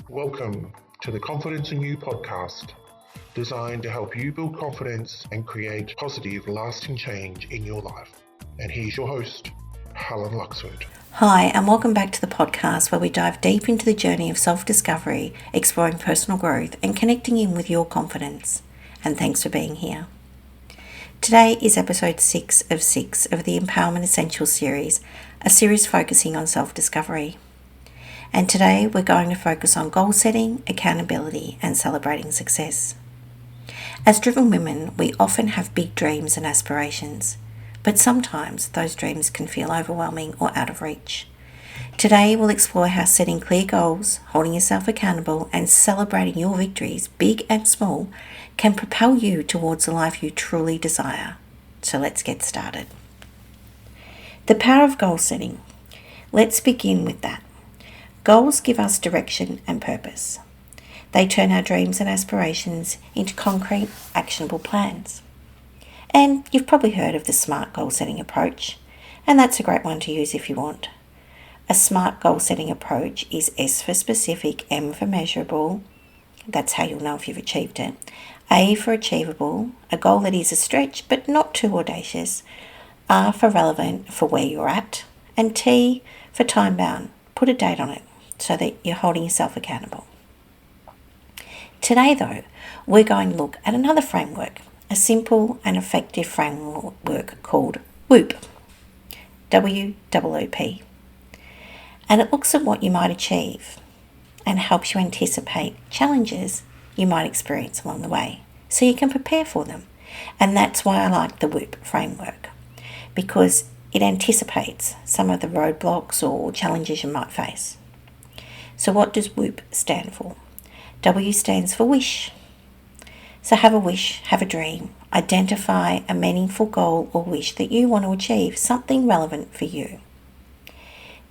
Welcome to the Confidence in You podcast, designed to help you build confidence and create positive, lasting change in your life. And here's your host, Helen Luxford. Hi, and welcome back to the podcast where we dive deep into the journey of self-discovery, exploring personal growth, and connecting in with your confidence. And thanks for being here. Today is episode 6 of the Empowerment Essentials series, a series focusing on self-discovery. And today we're going to focus on goal setting, accountability, and celebrating success. As driven women, we often have big dreams and aspirations, but sometimes those dreams can feel overwhelming or out of reach. Today we'll explore how setting clear goals, holding yourself accountable, and celebrating your victories, big and small, can propel you towards the life you truly desire. So let's get started. The power of goal setting. Let's begin with that. Goals give us direction and purpose. They turn our dreams and aspirations into concrete, actionable plans. And you've probably heard of the SMART goal setting approach, and that's a great one to use if you want. A SMART goal setting approach is S for specific, M for measurable, that's how you'll know if you've achieved it, A for achievable, a goal that is a stretch but not too audacious, R for relevant for where you're at, and T for time bound. Put a date on it so that you're holding yourself accountable. Today though, we're going to look at another framework, a simple and effective framework called WOOP, W-O-O-P. And it looks at what you might achieve and helps you anticipate challenges you might experience along the way so you can prepare for them. And that's why I like the WOOP framework, because it anticipates some of the roadblocks or challenges you might face. So what does WOOP stand for? W stands for wish. So have a wish, have a dream, identify a meaningful goal or wish that you want to achieve, something relevant for you.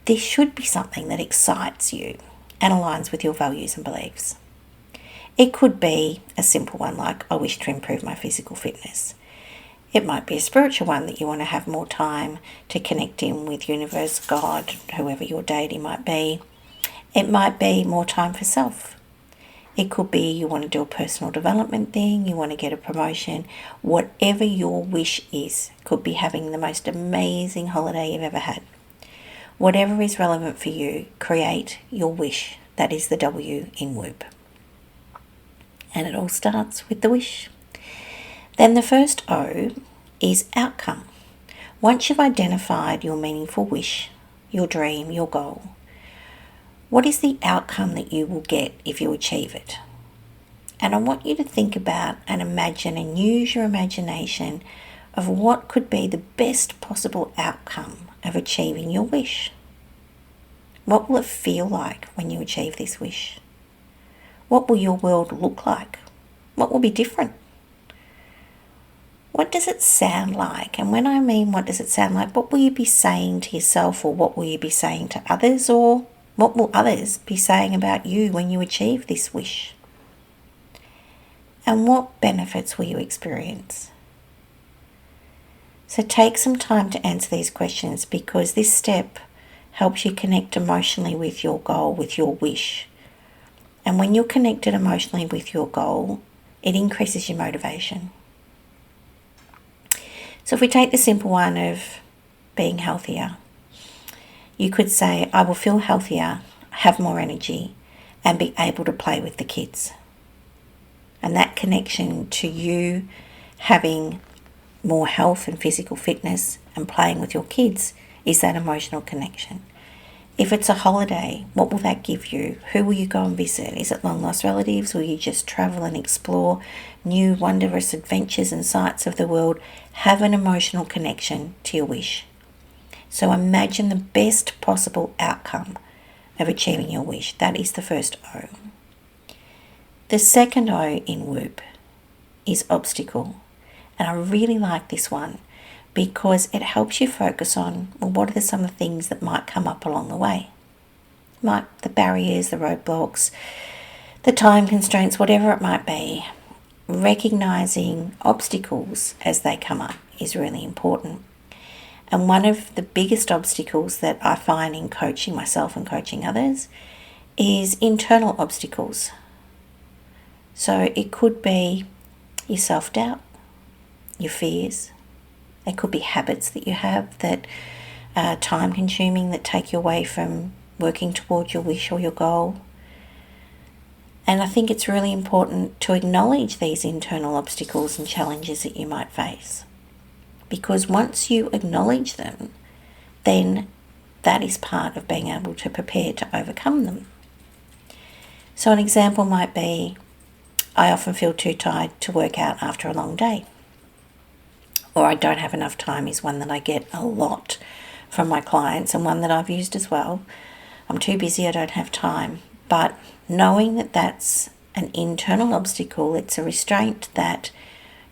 This should be something that excites you and aligns with your values and beliefs. It could be a simple one like, I wish to improve my physical fitness. It might be a spiritual one that you want to have more time to connect in with universe, God, whoever your deity might be. It might be more time for self. It could be you want to do a personal development thing, you want to get a promotion. Whatever your wish is, could be having the most amazing holiday you've ever had. Whatever is relevant for you, create your wish. That is the W in WOOP. And it all starts with the wish. Then the first O is outcome. Once you've identified your meaningful wish, your dream, your goal, what is the outcome that you will get if you achieve it? And I want you to think about and imagine and use your imagination of what could be the best possible outcome of achieving your wish. What will it feel like when you achieve this wish? What will your world look like? What will be different? What does it sound like? And when I mean what does it sound like, what will you be saying to yourself, or what will you be saying to others, or what will others be saying about you when you achieve this wish? And what benefits will you experience? So take some time to answer these questions, because this step helps you connect emotionally with your goal, with your wish. And when you're connected emotionally with your goal, it increases your motivation. So if we take the simple one of being healthier, you could say, I will feel healthier, have more energy, and be able to play with the kids. And that connection to you having more health and physical fitness and playing with your kids is that emotional connection. If it's a holiday, what will that give you? Who will you go and visit? Is it long-lost relatives? Will you just travel and explore new wondrous adventures and sights of the world? Have an emotional connection to your wish. So imagine the best possible outcome of achieving your wish. That is the first O. The second O in WOOP is obstacle. And I really like this one because it helps you focus on, well, what are some of the things that might come up along the way? The barriers, the roadblocks, the time constraints, whatever it might be. Recognizing obstacles as they come up is really important. And one of the biggest obstacles that I find in coaching myself and coaching others is internal obstacles. So it could be your self-doubt, your fears. It could be habits that you have that are time-consuming, that take you away from working towards your wish or your goal. And I think it's really important to acknowledge these internal obstacles and challenges that you might face. Because once you acknowledge them, then that is part of being able to prepare to overcome them. So an example might be, I often feel too tired to work out after a long day. Or I don't have enough time is one that I get a lot from my clients, and one that I've used as well. I'm too busy, I don't have time. But knowing that that's an internal obstacle, it's a restraint that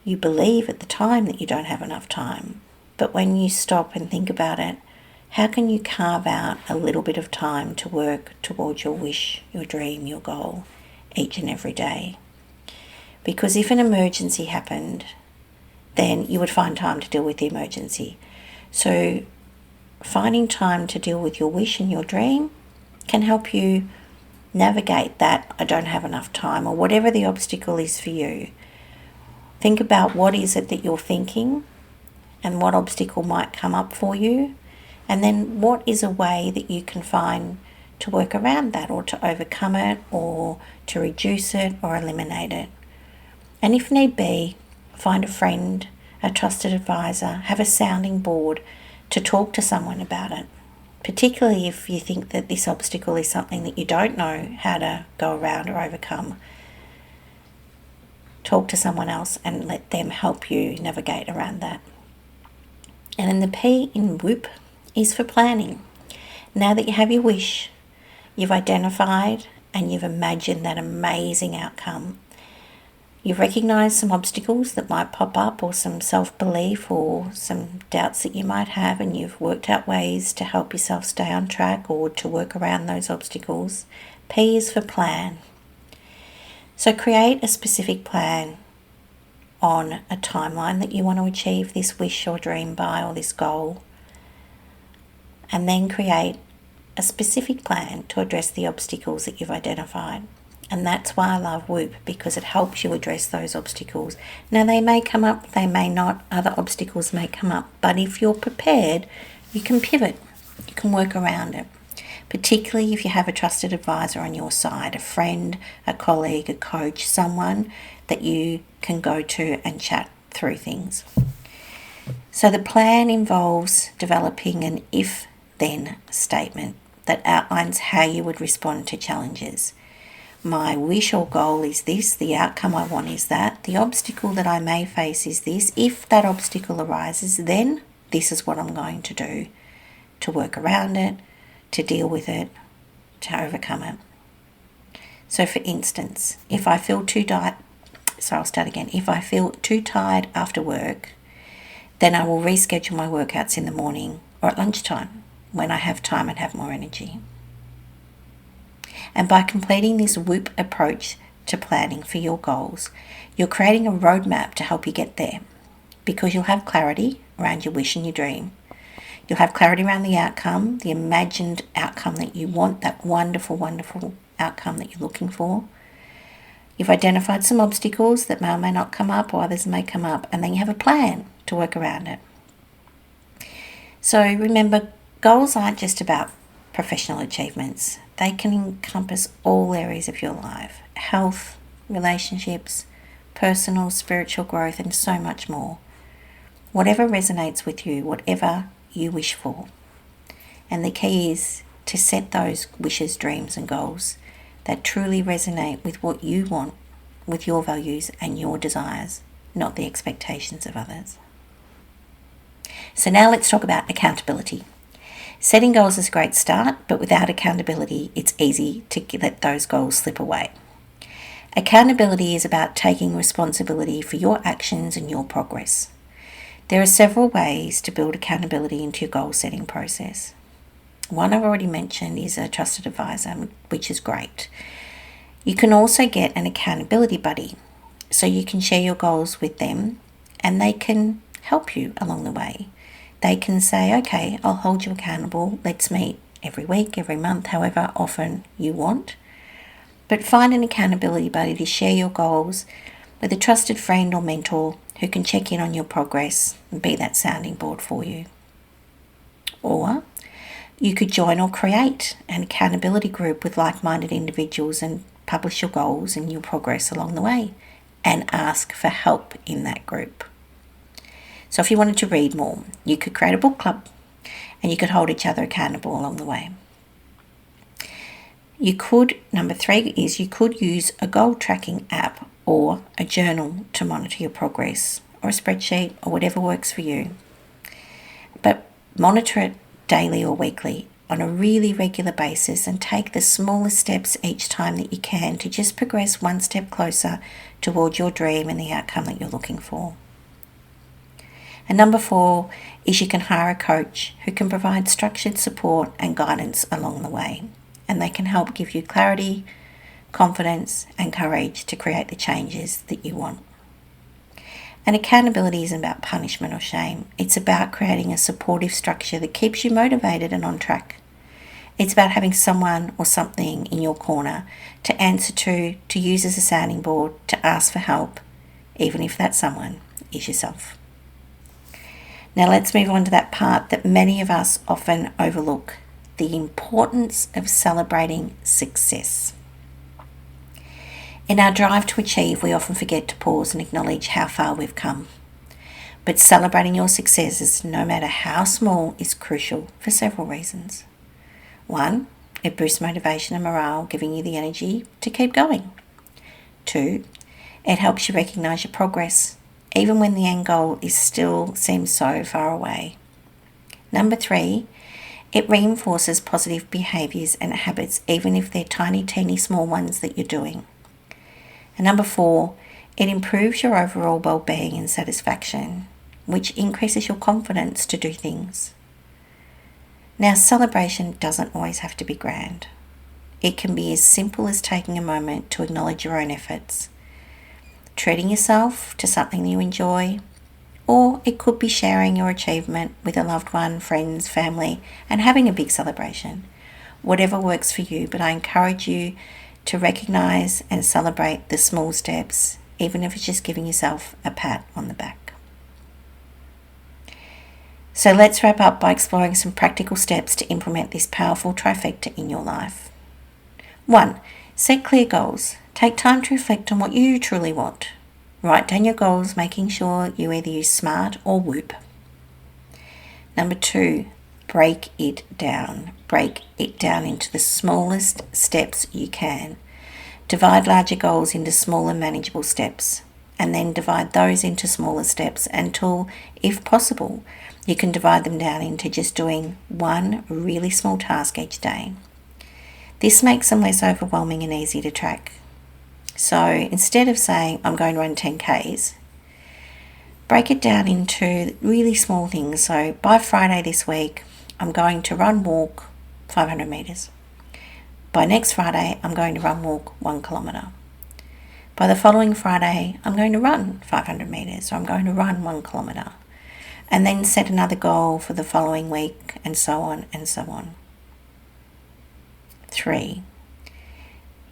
you believe at the time that you don't have enough time. But when you stop and think about it, how can you carve out a little bit of time to work towards your wish, your dream, your goal each and every day? Because if an emergency happened, then you would find time to deal with the emergency. So finding time to deal with your wish and your dream can help you navigate that I don't have enough time, or whatever the obstacle is for you. Think about what is it that you're thinking and what obstacle might come up for you, and then what is a way that you can find to work around that, or to overcome it, or to reduce it, or eliminate it. And if need be, find a friend, a trusted advisor, have a sounding board to talk to someone about it. Particularly if you think that this obstacle is something that you don't know how to go around or overcome. Talk to someone else and let them help you navigate around that. And then the P in WOOP is for planning. Now that you have your wish, you've identified and you've imagined that amazing outcome. You've recognised some obstacles that might pop up, or some self-belief, or some doubts that you might have, and you've worked out ways to help yourself stay on track or to work around those obstacles. P is for plan. So create a specific plan on a timeline that you want to achieve this wish or dream by, or this goal. And then create a specific plan to address the obstacles that you've identified. And that's why I love WOOP, because it helps you address those obstacles. Now, they may come up, they may not, other obstacles may come up, but if you're prepared, you can pivot, you can work around it. Particularly if you have a trusted advisor on your side, a friend, a colleague, a coach, someone that you can go to and chat through things. So the plan involves developing an if-then statement that outlines how you would respond to challenges. My wish or goal is this, the outcome I want is that, the obstacle that I may face is this. If that obstacle arises, then this is what I'm going to do to work around it, to deal with it, to overcome it. So for instance, if I feel too tired after work, then I will reschedule my workouts in the morning or at lunchtime when I have time and have more energy. And by completing this WOOP approach to planning for your goals, you're creating a roadmap to help you get there, because you'll have clarity around your wish and your dream. You'll have clarity around the outcome, the imagined outcome that you want, that wonderful, wonderful outcome that you're looking for. You've identified some obstacles that may or may not come up, or others may come up, and then you have a plan to work around it. So remember, goals aren't just about professional achievements. They can encompass all areas of your life: health, relationships, personal, spiritual growth, and so much more. Whatever resonates with you, whatever you wish for. And the key is to set those wishes, dreams, and goals that truly resonate with what you want, with your values and your desires, not the expectations of others. So now let's talk about accountability. Setting goals is a great start, but without accountability, it's easy to let those goals slip away. Accountability is about taking responsibility for your actions and your progress. There are several ways to build accountability into your goal setting process. One I've already mentioned is a trusted advisor, which is great. You can also get an accountability buddy, so you can share your goals with them and they can help you along the way. They can say, okay, I'll hold you accountable, let's meet every week, every month, however often you want. But find an accountability buddy to share your goals with a trusted friend or mentor who can check in on your progress and be that sounding board for you. Or you could join or create an accountability group with like-minded individuals and publish your goals and your progress along the way and ask for help in that group. So if you wanted to read more, you could create a book club and you could hold each other accountable along the way. Number 3 is you could use a goal tracking app or a journal to monitor your progress, or a spreadsheet, or whatever works for you. But monitor it daily or weekly on a really regular basis and take the smallest steps each time that you can to just progress one step closer toward your dream and the outcome that you're looking for. And number 4 is you can hire a coach who can provide structured support and guidance along the way. And they can help give you clarity, confidence, and courage to create the changes that you want. And accountability isn't about punishment or shame. It's about creating a supportive structure that keeps you motivated and on track. It's about having someone or something in your corner to answer to use as a sounding board, to ask for help, even if that someone is yourself. Now let's move on to that part that many of us often overlook: the importance of celebrating success. In our drive to achieve, we often forget to pause and acknowledge how far we've come. But celebrating your successes, no matter how small, is crucial for several reasons. 1, it boosts motivation and morale, giving you the energy to keep going. 2, it helps you recognise your progress, even when the end goal still seems so far away. Number 3, it reinforces positive behaviours and habits, even if they're tiny, teeny, small ones that you're doing. And number 4, it improves your overall well-being and satisfaction, which increases your confidence to do things. Now, celebration doesn't always have to be grand. It can be as simple as taking a moment to acknowledge your own efforts, treating yourself to something you enjoy, or it could be sharing your achievement with a loved one, friends, family, and having a big celebration. Whatever works for you, but I encourage you to recognise and celebrate the small steps, even if it's just giving yourself a pat on the back. So let's wrap up by exploring some practical steps to implement this powerful trifecta in your life. 1, set clear goals. Take time to reflect on what you truly want. Write down your goals, making sure you either use SMART or WOOP. Number 2, break it down. Break it down into the smallest steps you can. Divide larger goals into smaller, manageable steps, and then divide those into smaller steps until, if possible, you can divide them down into just doing one really small task each day. This makes them less overwhelming and easy to track. So instead of saying, I'm going to run 10Ks, break it down into really small things. So by Friday this week, I'm going to walk 500 metres. By next Friday, I'm going to walk 1 kilometre. By the following Friday, I'm going to run 500 metres, or I'm going to run 1 kilometre. And then set another goal for the following week, and so on and so on. 3,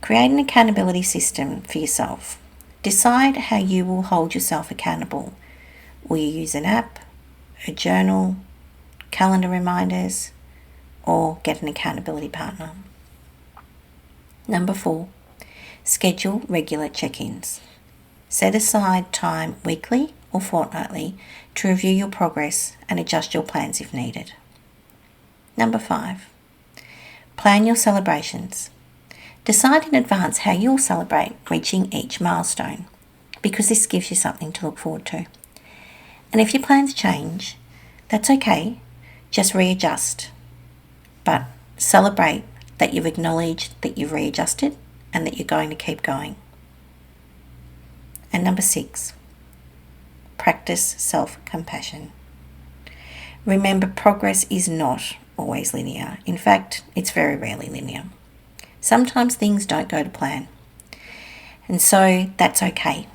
create an accountability system for yourself. Decide how you will hold yourself accountable. Will you use an app, a journal, calendar reminders, or get an accountability partner? Number 4, schedule regular check-ins. Set aside time weekly or fortnightly to review your progress and adjust your plans if needed. Number 5, plan your celebrations. Decide in advance how you'll celebrate reaching each milestone, because this gives you something to look forward to. And if your plans change, that's okay, just readjust. But celebrate that you've acknowledged that you've readjusted and that you're going to keep going. And number 6, practice self-compassion. Remember, progress is not always linear. In fact, it's very rarely linear. Sometimes things don't go to plan. And so that's okay.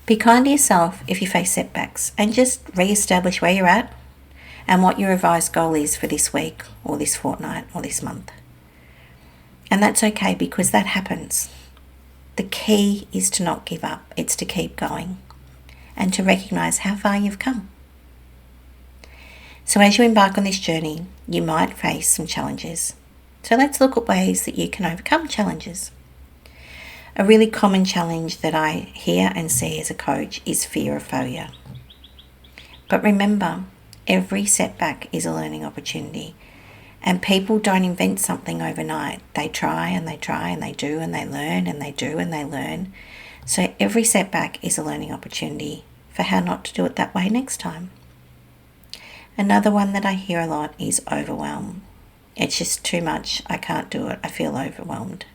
Be kind to yourself if you face setbacks and just re-establish where you're at and what your revised goal is for this week or this fortnight or this month. And that's okay, because that happens. The key is to not give up. It's to keep going and to recognise how far you've come. So as you embark on this journey, you might face some challenges. So let's look at ways that you can overcome challenges. A really common challenge that I hear and see as a coach is fear of failure. But remember, every setback is a learning opportunity. And people don't invent something overnight. They try and they try and they do and they learn and they do and they learn. So every setback is a learning opportunity for how not to do it that way next time. Another one that I hear a lot is overwhelm. It's just too much. I can't do it. I feel overwhelmed.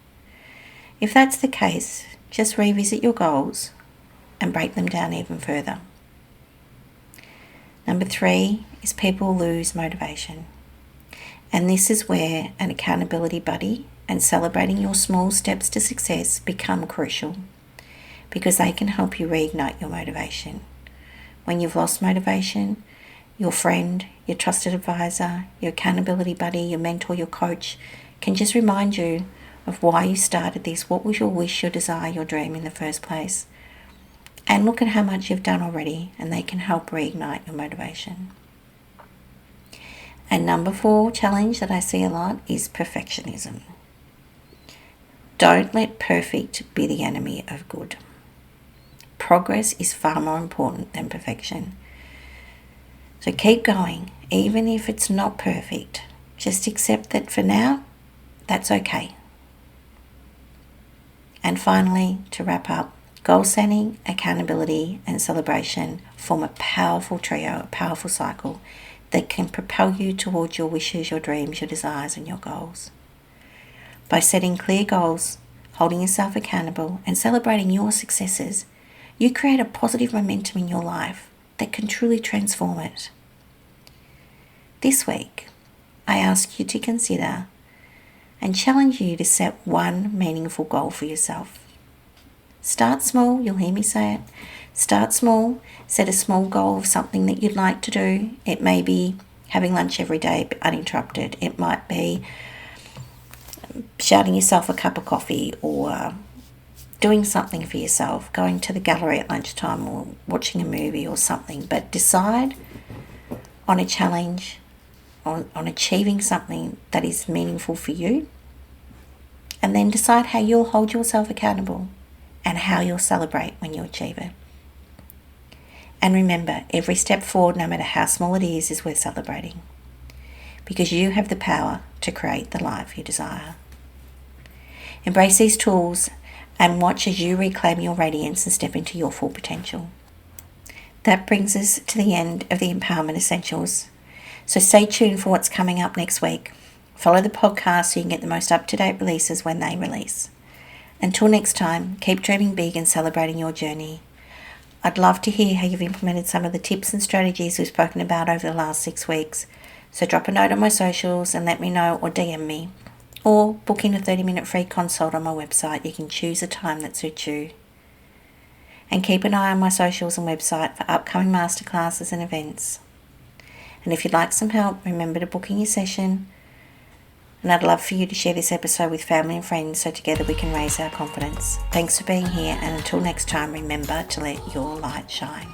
If that's the case, just revisit your goals and break them down even further. Number 3 is people lose motivation. And this is where an accountability buddy and celebrating your small steps to success become crucial, because they can help you reignite your motivation. When you've lost motivation, your friend, your trusted advisor, your accountability buddy, your mentor, your coach can just remind you of why you started this. What was your wish, your desire, your dream in the first place? And look at how much you've done already, and they can help reignite your motivation. And number 4 challenge that I see a lot is perfectionism. Don't let perfect be the enemy of good. Progress is far more important than perfection. So keep going, even if it's not perfect. Just accept that for now, that's okay. And finally, to wrap up, goal setting, accountability, and celebration form a powerful trio, a powerful cycle that can propel you towards your wishes, your dreams, your desires, and your goals. By setting clear goals, holding yourself accountable, and celebrating your successes, you create a positive momentum in your life that can truly transform it. This week, I ask you to consider and challenge you to set one meaningful goal for yourself. Start small, you'll hear me say it. Start small, set a small goal of something that you'd like to do. It may be having lunch every day uninterrupted. It might be shouting yourself a cup of coffee, or doing something for yourself, going to the gallery at lunchtime or watching a movie or something. But decide on a challenge, on achieving something that is meaningful for you, and then decide how you'll hold yourself accountable and how you'll celebrate when you achieve it. And remember, every step forward, no matter how small it is worth celebrating, because you have the power to create the life you desire. Embrace these tools and watch as you reclaim your radiance and step into your full potential. That brings us to the end of the Empowerment Essentials. So stay tuned for what's coming up next week. Follow the podcast so you can get the most up-to-date releases when they release. Until next time, keep dreaming big and celebrating your journey. I'd love to hear how you've implemented some of the tips and strategies we've spoken about over the last 6 weeks. So drop a note on my socials and let me know, or DM me. Or book in a 30-minute free consult on my website. You can choose a time that suits you. And keep an eye on my socials and website for upcoming masterclasses and events. And if you'd like some help, remember to book in your session. And I'd love for you to share this episode with family and friends so together we can raise our confidence. Thanks for being here, and until next time, remember to let your light shine.